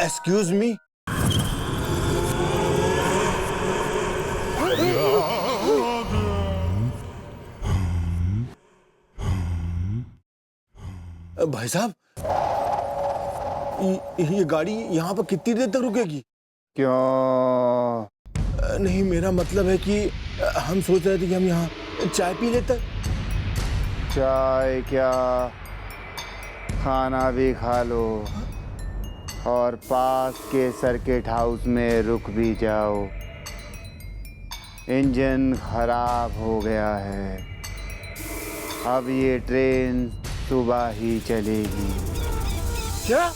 Excuse me. भाई साहब, ये गाड़ी यहाँ पर कितनी देर तक रुकेगी? क्यों? नहीं, मेरा मतलब है कि हम सोच रहे थे कि हम यहाँ चाय पी लेते। चाय क्या, खाना भी खा लो और पास के सर्किट हाउस में रुक भी जाओ। इंजन खराब हो गया है, अब ये ट्रेन सुबह ही चलेगी। क्या?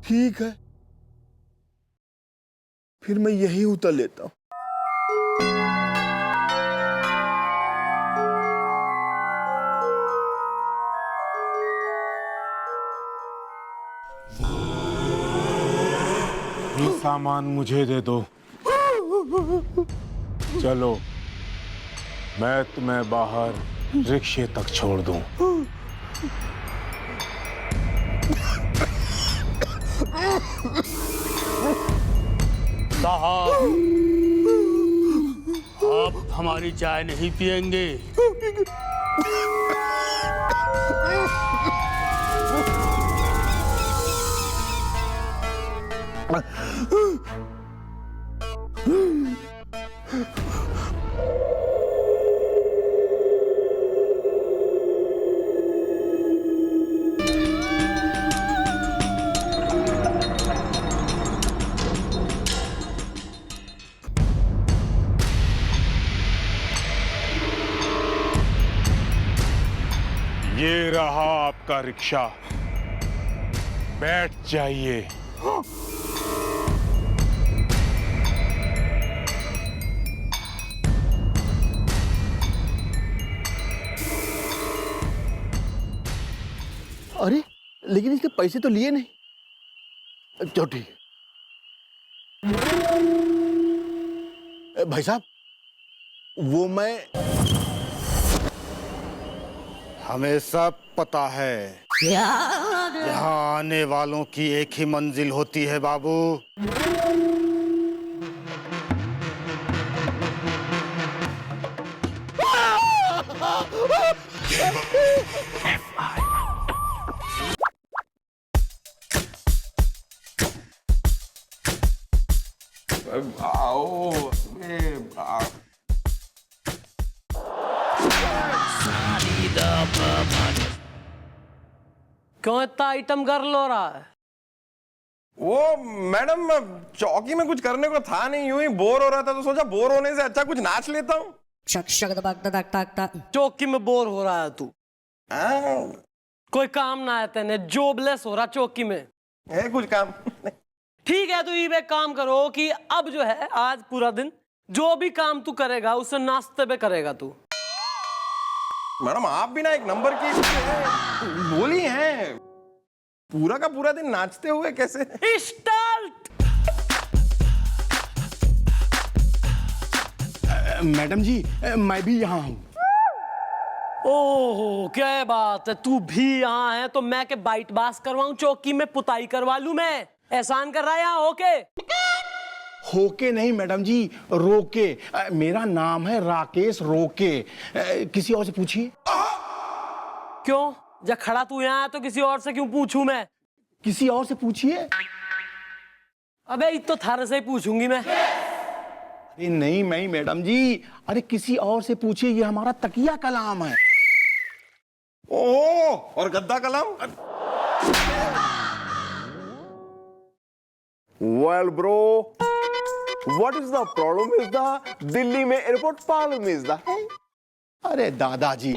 ठीक है, फिर मैं यही उतर लेता हूं। ये सामान मुझे दे दो। चलो, मैं तुम्हें बाहर रिक्शे तक छोड़ दूं। साहब, आप हमारी चाय नहीं पिएंगे? ये रहा आपका रिक्शा, बैठ जाइए। अरे, लेकिन इसके पैसे तो लिए नहीं। तो ठीक। भाई साहब, वो मैं हमें सब पता है, यहाँ आने वालों की एक ही मंजिल होती है बाबू। क्यों इतना आइटम गर्ल हो रहा है? वो मैडम, चौकी में कुछ करने को था नहीं, यूं ही बोर हो रहा था तो सोचा बोर होने से अच्छा कुछ नाच लेता हूँ। चौकी में बोर हो रहा है तू? कोई काम ना है तेने, जॉबलेस हो रहा चौकी में है कुछ काम? ठीक है, तो ये एक काम करो कि अब जो है आज पूरा दिन जो भी काम तू करेगा उसे नाश्ते पे करेगा तू। मैडम, आप भी ना एक नंबर की बोली हैं, पूरा का पूरा दिन नाचते हुए कैसे? स्टार्ट। मैडम जी, मैं भी यहाँ हूँ। ओहो, क्या बात है, तू भी यहाँ है तो मैं के बाइट बास करवाऊं, चौकी में पुताई करवा लूं मैं? एहसान कर रहा है यहाँ होके? होके नहीं मैडम जी, रोके। मेरा नाम है राकेश रोके। किसी और से पूछिए। क्यों? जब खड़ा तू यहाँ है तो किसी और से क्यों पूछूं मैं? किसी और से पूछिए। अबे ये तो थारे से ही पूछूंगी मैं। अरे नहीं, मैं मैडम जी, अरे किसी और से पूछिए, ये हमारा तकिया कलाम है। ओह, और गद्दा कलाम? Well, bro, what is the problem is the Delhi में एयरपोर्ट प्रॉब्लम is the अरे दादाजी,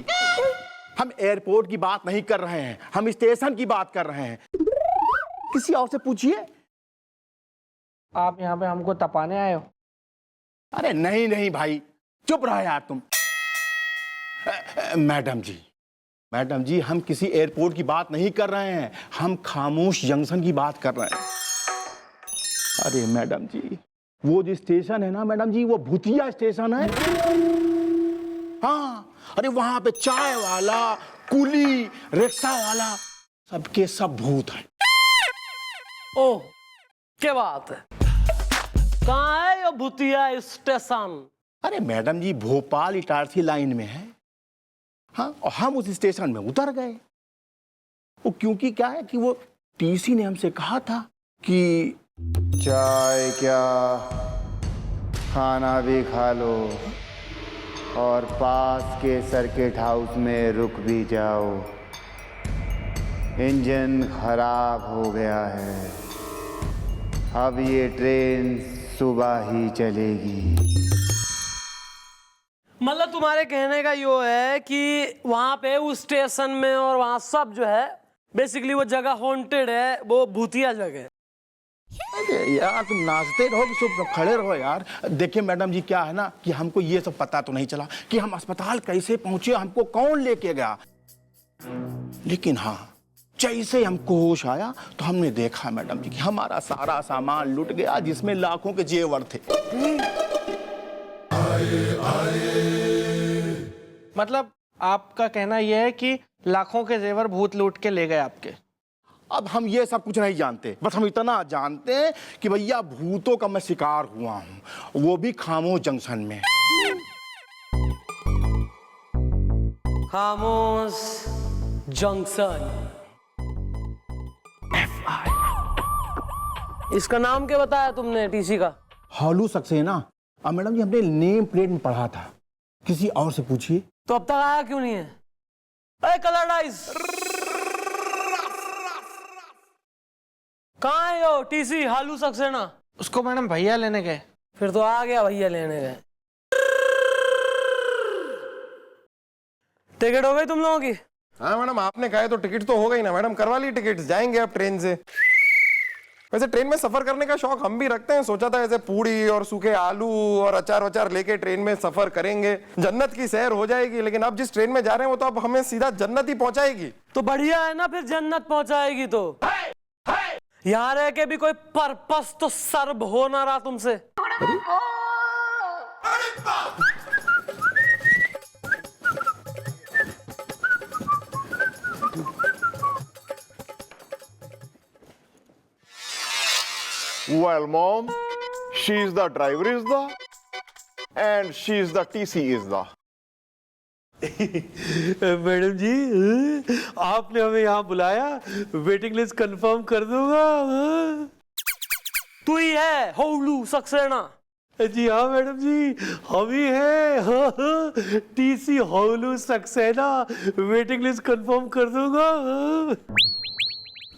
हम एयरपोर्ट की बात नहीं कर रहे हैं, हम स्टेशन की बात कर रहे हैं। किसी और से पूछिए। आप यहाँ पे हमको तपाने आए हो? अरे नहीं नहीं भाई, चुप रहा यार तुम। मैडम जी, हम किसी एयरपोर्ट की बात नहीं कर रहे हैं, हम खामोश जंक्शन की बात कर रहे हैं। अरे मैडम जी, वो जो स्टेशन है ना मैडम जी, वो भूतिया स्टेशन है। हाँ, अरे वहां पे चाय वाला, कुली, रिक्शा वाला, सबके सब भूत हैं। ओह, क्या बात है। कहाँ है ये भूतिया स्टेशन? अरे मैडम जी, भोपाल इटारसी लाइन में है। हाँ, और हम उस स्टेशन में उतर गए। वो क्योंकि क्या है कि वो टीसी ने हमसे कहा था कि चाय क्या, खाना भी खा लो और पास के सर्किट हाउस में रुक भी जाओ, इंजन खराब हो गया है, अब ये ट्रेन सुबह ही चलेगी। मतलब तुम्हारे कहने का यो है कि वहां पे उस स्टेशन में और वहां सब जो है बेसिकली वो जगह हॉन्टेड है, वो भूतिया जगह। अरे यार, तुम नाचते रहो कि सब खड़े रहो यार। देखिए मैडम जी, क्या है ना कि हमको ये सब पता तो नहीं चला कि हम अस्पताल कैसे पहुंचे, हमको कौन लेके गया। लेकिन हाँ, जैसे हमको होश आया तो हमने देखा मैडम जी कि हमारा सारा सामान लुट गया, जिसमें लाखों के जेवर थे। मतलब आपका कहना यह है कि लाखों के जेवर भूत लूट के ले गए आपके? अब हम ये सब कुछ नहीं जानते, बस हम इतना जानते हैं कि भैया भूतों का मैं शिकार हुआ हूं, वो भी खामोश जंक्शन में। खामोश जंक्शन। इसका नाम क्या बताया तुमने टीसी का? हॉलू सक्सेना। अब मैडम जी, हमने नेम प्लेट में पढ़ा था, किसी और से पूछिए। तो अब तक आया क्यों नहीं है? अरे कलर डाइस, कहाँ है यो टीसी हालू सक्सेना? उसको मैडम भैया लेने गए। फिर तो आ गया भैया लेने गए। टिकट हो गई तुम लोगों की? हाँ मैडम, आपने कहा है तो टिकट तो हो गई ना मैडम, करवा ली टिकट, जाएंगे अब ट्रेन से। वैसे ट्रेन में सफर करने का शौक हम भी रखते हैं, सोचा था ऐसे पूड़ी और सूखे आलू और अचार वचार लेके ट्रेन में सफर करेंगे, जन्नत की सैर हो जाएगी। लेकिन अब जिस ट्रेन में जा रहे हैं वो तो अब हमें सीधा जन्नत ही पहुंचाएगी। तो बढ़िया है ना, फिर जन्नत पहुंचाएगी तो। यहाँ रह के भी कोई पर्पस तो सर्व हो ना रहा तुमसे। Well, mom, she's the driver is the, and she's the TC is the. Madam ji, आपने हमें यहाँ बुलाया, वेटिंग लिस्ट कंफर्म कर दूंगा। तू ही है होलू सक्सेना? जी हाँ मैडम जी, हम ही हैं। टीसी होलू सक्सेना, वेटिंग लिस्ट कंफर्म कर दूंगा।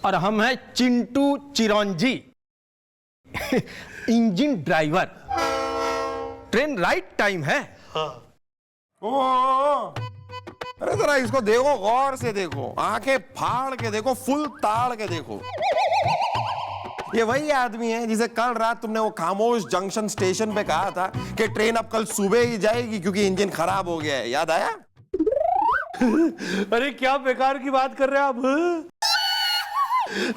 और हम हैं Chintu Chiranji, engine driver. Train right time है। अरे जरा इसको देखो, गौर से देखो, आंखें फाड़ के देखो, फुल ताड़ के देखो। ये वही आदमी है जिसे कल रात तुमने वो खामोश जंक्शन स्टेशन पे कहा था कि ट्रेन अब कल सुबह ही जाएगी क्योंकि इंजन खराब हो गया है, याद आया? अरे क्या बेकार की बात कर रहे हैं आप?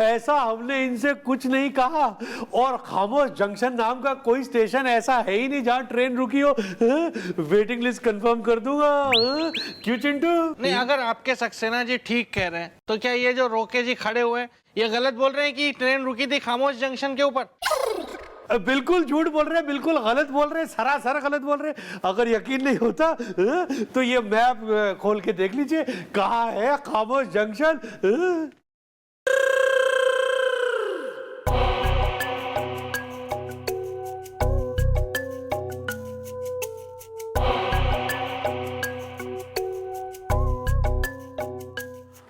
ऐसा हमने इनसे कुछ नहीं कहा, और खामोश जंक्शन नाम का कोई स्टेशन ऐसा है ही नहीं जहां ट्रेन रुकी हो। वेटिंग लिस्ट कंफर्म कर दूंगा। क्यों चिंटू? नहीं, अगर आपके सक्सेना जी ठीक कह रहे हैं तो क्या ये जो रोके जी खड़े हुए हैं ये गलत बोल रहे हैं कि ट्रेन रुकी थी खामोश जंक्शन के ऊपर? बिल्कुल झूठ बोल रहे हैं, बिल्कुल गलत बोल रहे हैं, सरासर गलत बोल रहे हैं। अगर यकीन नहीं होता तो ये मैप खोल के देख लीजिए, कहाँ है खामोश जंक्शन।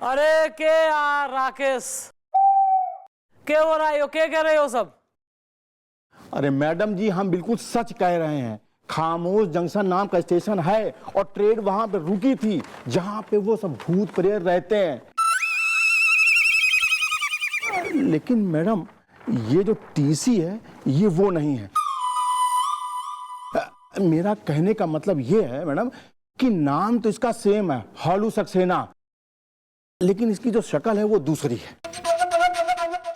अरे के यार राकेश, क्या हो रहा है? क्या कह रहे हो सब? अरे मैडम जी, हम बिल्कुल सच कह रहे हैं। खामोश जंक्शन नाम का स्टेशन है और ट्रेन वहां पे रुकी थी जहां पे वो सब भूत प्रेत रहते हैं। लेकिन मैडम, ये जो टीसी है ये वो नहीं है। मेरा कहने का मतलब ये है मैडम कि नाम तो इसका सेम है, हालू सक्सेना, लेकिन इसकी जो शक्ल है वो दूसरी है।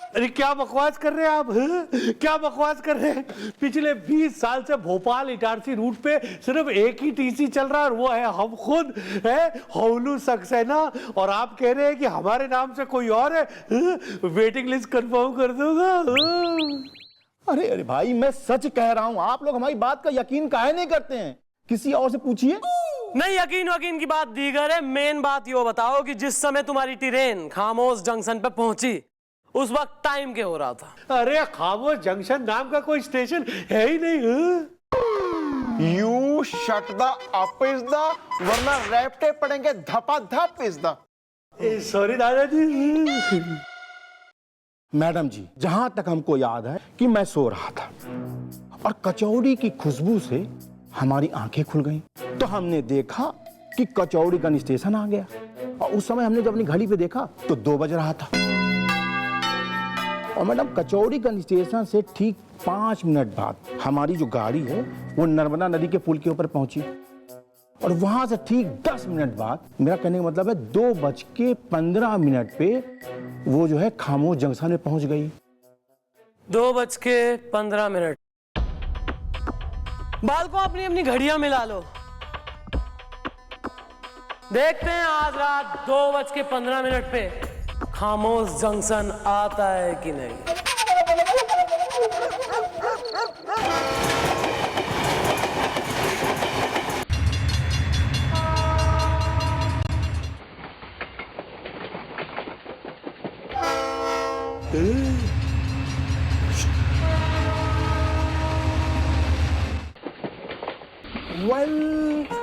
अरे क्या बकवास कर रहे हैं आप, हाँ? क्या बकवास कर रहे हैं? पिछले 20 साल से भोपाल इटारसी रूट पे सिर्फ एक ही टीसी चल रहा है और वो है हम खुद है हौलू सक्सेना, और आप कह रहे हैं कि हमारे नाम से कोई और है, हाँ? वेटिंग लिस्ट कंफर्म कर दूंगा, हाँ? अरे अरे भाई, मैं सच कह रहा हूं, आप लोग हमारी बात का यकीन काहे नहीं करते हैं? किसी और से पूछिए। नहीं, यकीन वकीन की बात दीगर है, मेन बात यो बताओ कि जिस समय तुम्हारी ट्रेन खामोश जंक्शन पे पहुंची उस वक्त टाइम क्या हो रहा था? अरे खामोश जंक्शन नाम का कोई स्टेशन है ही नहीं, हाँ? You shut the up is the, वरना रैप्टे पड़ेंगे धपा धप इज द। सॉरी दादाजी। मैडम जी, जहां तक हमको याद है कि मैं सो रहा था और कचौड़ी की खुशबू से हमारी आंखें खुल गईं, तो हमने देखा कि कचौड़ीगंज स्टेशन आ गया, और उस समय हमने जब अपनी घड़ी पे देखा तो 2 बज रहा था। और मैडम, कचौड़ीगंज स्टेशन से ठीक 5 मिनट बाद हमारी जो गाड़ी है वो नर्मदा नदी के पुल के ऊपर पहुंची, और वहां से ठीक 10 मिनट बाद, मेरा कहने का मतलब है 2:15 पे वो जो है खामोश जंक्शन में पहुंच गई। 2:15। बालकों, अपनी अपनी घड़ियां मिला लो, देखते हैं आज रात 2:15 पे खामोश जंक्शन आता है कि नहीं।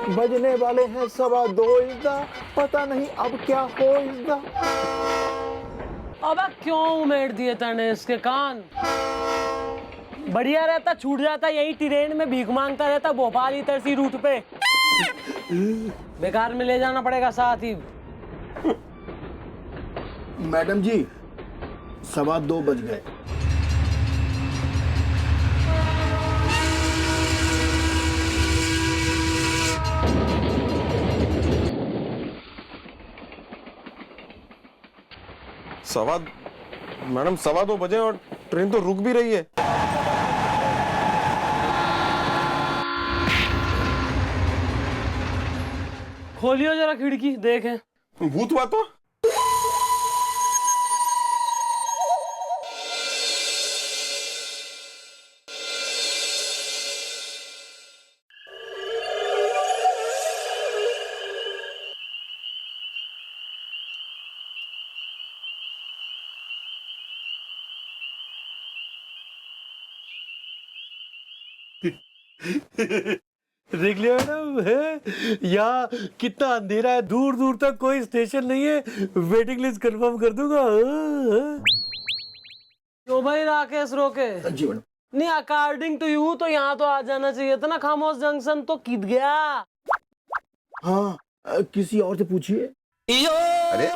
बजने वाले हैं 2:15 इज़दा, पता नहीं अब क्या हो इज़दा। अब क्यों उमेड़ दिए तने इसके कान? बढ़िया रहता, छूट जाता यही ट्रेन में भीख मांगता रहता भोपाल इटारसी रूट पे। बेकार में ले जाना पड़ेगा साथ ही। मैडम जी, 2:15 बज गए। मैडम 2:15 बजे और ट्रेन तो रुक भी रही है। खोलियो जरा खिड़की, देखें। भूत हुआ तो? देख लिया मैडम, है यहाँ कितना अंधेरा है, दूर दूर तक कोई स्टेशन नहीं है, वेटिंग लिस्ट कंफर्म कर दूंगा, हाँ? क्यों भाई राकेश रोके? जी मैडम। नहीं, अकॉर्डिंग टू यू तो यहाँ तो आ जाना चाहिए था ना, खामोश जंक्शन तो किद गया। हाँ, किसी और से पूछिए। अरे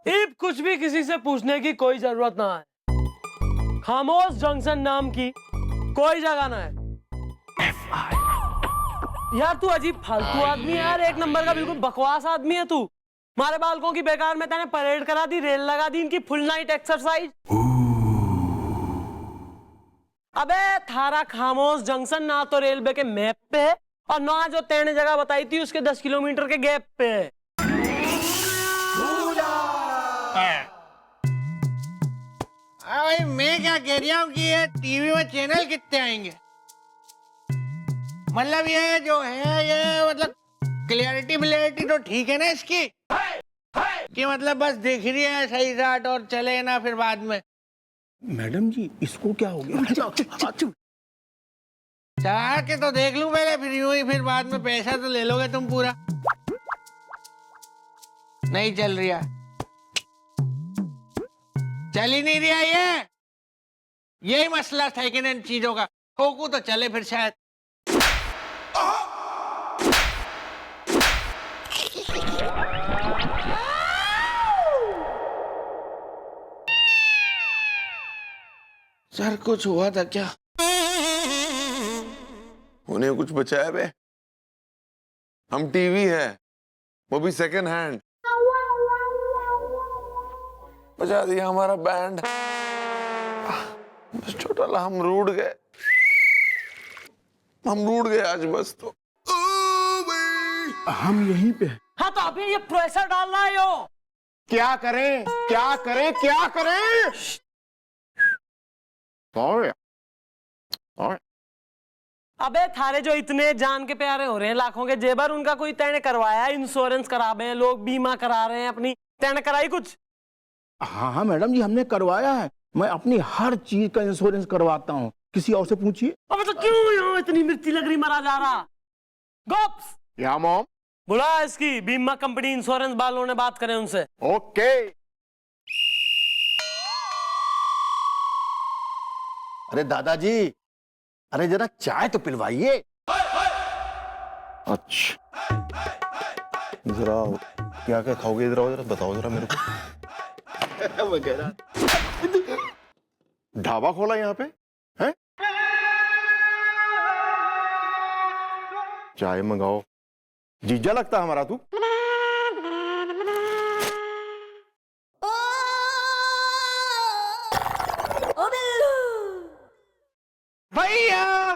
इब कुछ भी किसी से पूछने की कोई जरूरत ना है। खामोश जंक्शन नाम की कोई जगह ना है। यार तू अजीब फालतू आदमी है यार, एक नंबर का बिल्कुल बकवास आदमी है तू। हमारे बालकों की बेकार में तैने परेड करा दी, रेल लगा दी इनकी फुल नाइट एक्सरसाइज। अबे थारा खामोश जंक्शन ना तो रेलवे के मैप पे है और ना जो तेने जगह बताई थी उसके 10 किलोमीटर के गैप पे है। भाई मैं क्या कह रहा हूँ कि ये टीवी में चैनल कितने आएंगे? मतलब ये जो है ये मतलब क्लियरिटी तो ठीक है ना इसकी, कि मतलब बस दिख रही है सही रात और चले ना फिर बाद में। मैडम जी, इसको क्या हो गया? चला के तो देख लूं पहले, फिर यूं ही फिर बाद में पैसा तो ले लोगे तुम पूरा। नहीं चल रहा, चल ही नहीं रहा ये, यही मसला था कि इन चीजों का। ठोकू तो चले फिर शायद। सर कुछ हुआ था क्या? उन्हें कुछ बचाया बे? हम टीवी है, वो भी सेकंड हैंड। बजा दिया हमारा बैंड। बस छोटा हम रूठ गए, आज बस। तो हम यहीं पे हैं। हाँ तो अभी ये प्रेशर डालना है यो। क्या करें, क्या करें, क्या करें? सॉरी। अबे थारे जो इतने जान के प्यारे हो रहे हैं, लाखों के जेबर, उनका कोई तय करवाया? इंश्योरेंस करा रहे हैं लोग, बीमा करा रहे हैं, अपनी तय कराई कुछ? हाँ हाँ मैडम जी, हमने करवाया है। मैं अपनी हर चीज का इंश्योरेंस करवाता हूँ। किसी और से पूछिए। अबे तो क्यों यहाँ इतनी मिर्ची लग रही, मरा जा रहा? गोप्स या मॉम। बुला इसकी बीमा कंपनी, इंश्योरेंस वालों ने बात करें उनसे। ओके। अरे दादाजी, अरे जरा चाय तो पिलवाइए। अच्छा, जरा क्या क्या खाओगे? जरा बताओ जरा मेरे को। वगैरह। ढाबा खोला यहाँ पे है? चाय मंगाओ। जीजा लगता हमारा तू। भैया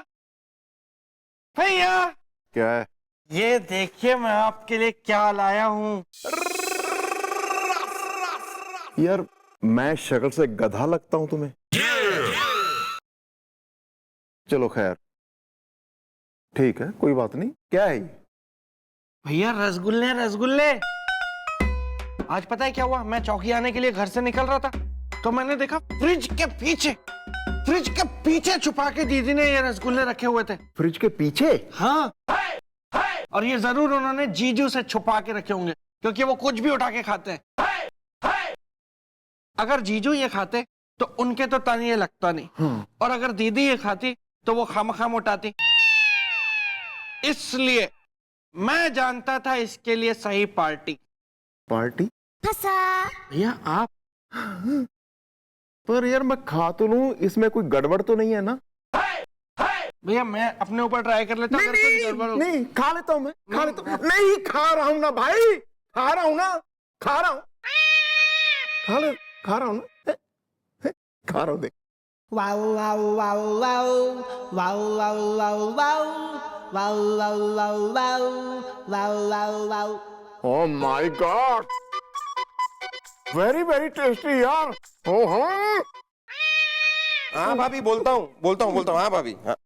भैया, क्या है? ये देखिए मैं आपके लिए क्या लाया हूँ। यार मैं शक्ल से गधा लगता हूं तुम्हें? चलो खैर, ठीक है, कोई बात नहीं। क्या है ये? भैया रसगुल्ले रसगुल्ले। आज पता है क्या हुआ? मैं चौकी आने के लिए घर से निकल रहा था तो मैंने देखा फ्रिज के पीछे छुपा के दीदी ने ये रसगुल्ले रखे हुए थे। फ्रिज के पीछे? हाँ, और ये जरूर उन्होंने जीजू से छुपा के रखे होंगे, क्योंकि वो कुछ भी उठा के खाते हैं। अगर जीजू ये खाते तो उनके तो तन ये लगता नहीं, और अगर दीदी ये खाती तो वो खामखा मोटाती। इसलिए मैं जानता था इसके लिए सही पार्टी। पार्टी? भैया आप? पर यार मैं खा तो लूं, इसमें कोई गड़बड़ तो नहीं है ना? भैया मैं अपने ऊपर ट्राई कर लेता हूं। अगर कुछ गड़बड़ हो- नहीं, खा लेता हूं मैं, खा लेता हूं। नहीं, खा रहा हूं ना भाई, खा रहा हूं ना, खा रहा हूं, खा रहा हूं ना, खा रहा हूं। देख, Wow, wow, wow, wow, wow, wow, wow, wow, wow, wow, wow, wow, wow, wow, wow. Oh my God, very very tasty यार। ओहो। हाँ भाभी, बोलता हूँ। हाँ भाभी, हाँ।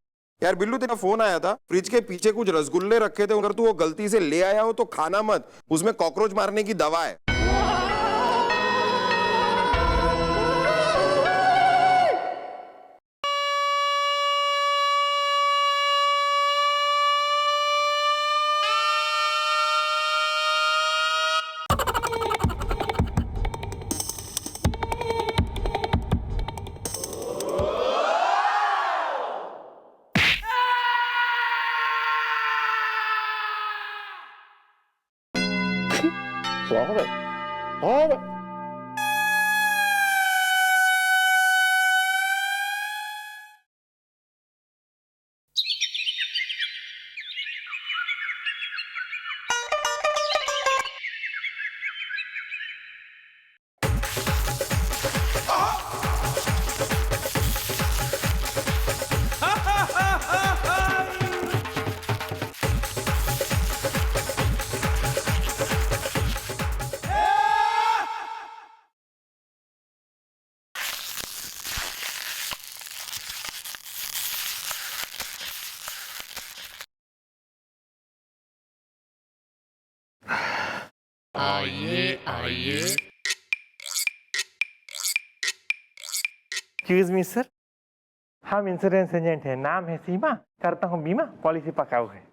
यार बिल्लू, तेरा फोन आया था, फ्रिज के पीछे कुछ रसगुल्ले रखे थे, अगर तू वो गलती से ले आया हो तो खाना मत, उसमें कॉकरोच मारने की दवा है। स्वागत है। एक्सक्यूज मी सर, हम इंश्योरेंस एजेंट हैं, नाम है सीमा, करता हूँ बीमा, पॉलिसी पकाऊ है।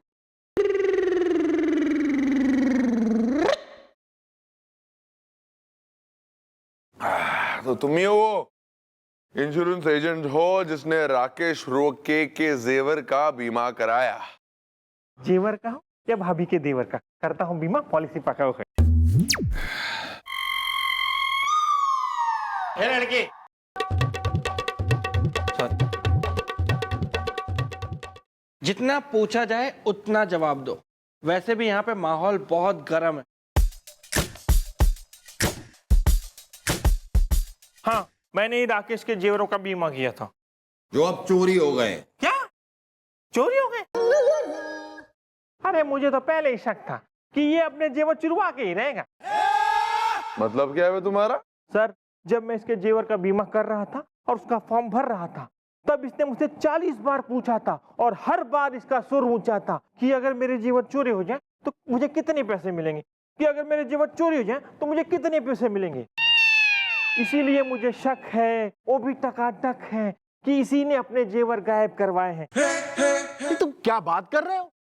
तो तुम ही हो वो इंश्योरेंस एजेंट हो जिसने राकेश रोके के जेवर का बीमा कराया? जेवर का हो या भाभी के देवर का, करता हूँ बीमा, पॉलिसी पकाऊ है। लड़के, जितना पूछा जाए उतना जवाब दो। वैसे भी यहाँ पे माहौल बहुत गर्म है। हाँ, मैंने ही राकेश के जेवरों का बीमा किया था। जो अब चोरी हो गए। क्या चोरी हो गए? अरे मुझे तो पहले ही शक था कि ये अपने जेवर चुरवा के ही रहेगा। मतलब क्या है तुम्हारा? सर, जब मैं इसके जेवर का बीमा कर रहा था और उसका फॉर्म भर रहा था, तब इसने मुझसे 40 बार पूछा था और हर बार इसका सुर ऊंचा था कि अगर मेरे जेवर चोरी हो जाए तो मुझे कितने पैसे मिलेंगे, कि अगर मेरे जेवर चोरी हो जाए तो मुझे कितने पैसे मिलेंगे। इसीलिए मुझे शक है, वो भी टकाटक है, कि इसी ने अपने जेवर गायब करवाए हैं। तुम क्या बात कर रहे हो?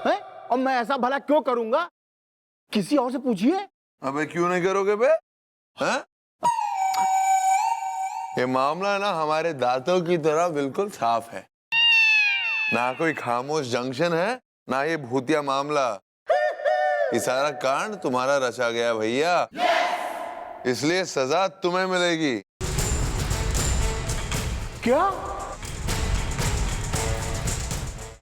हैं? और मैं ऐसा भला क्यों करूंगा? किसी और से पूछिए। अबे क्यों नहीं करोगे बे? हैं? ये मामला ना हमारे दांतों की तरह बिल्कुल साफ है। ना कोई खामोश जंक्शन है, ना ये भूतिया मामला। ये सारा कांड तुम्हारा रचा गया भैया। इसलिए सजा तुम्हें मिलेगी। क्या?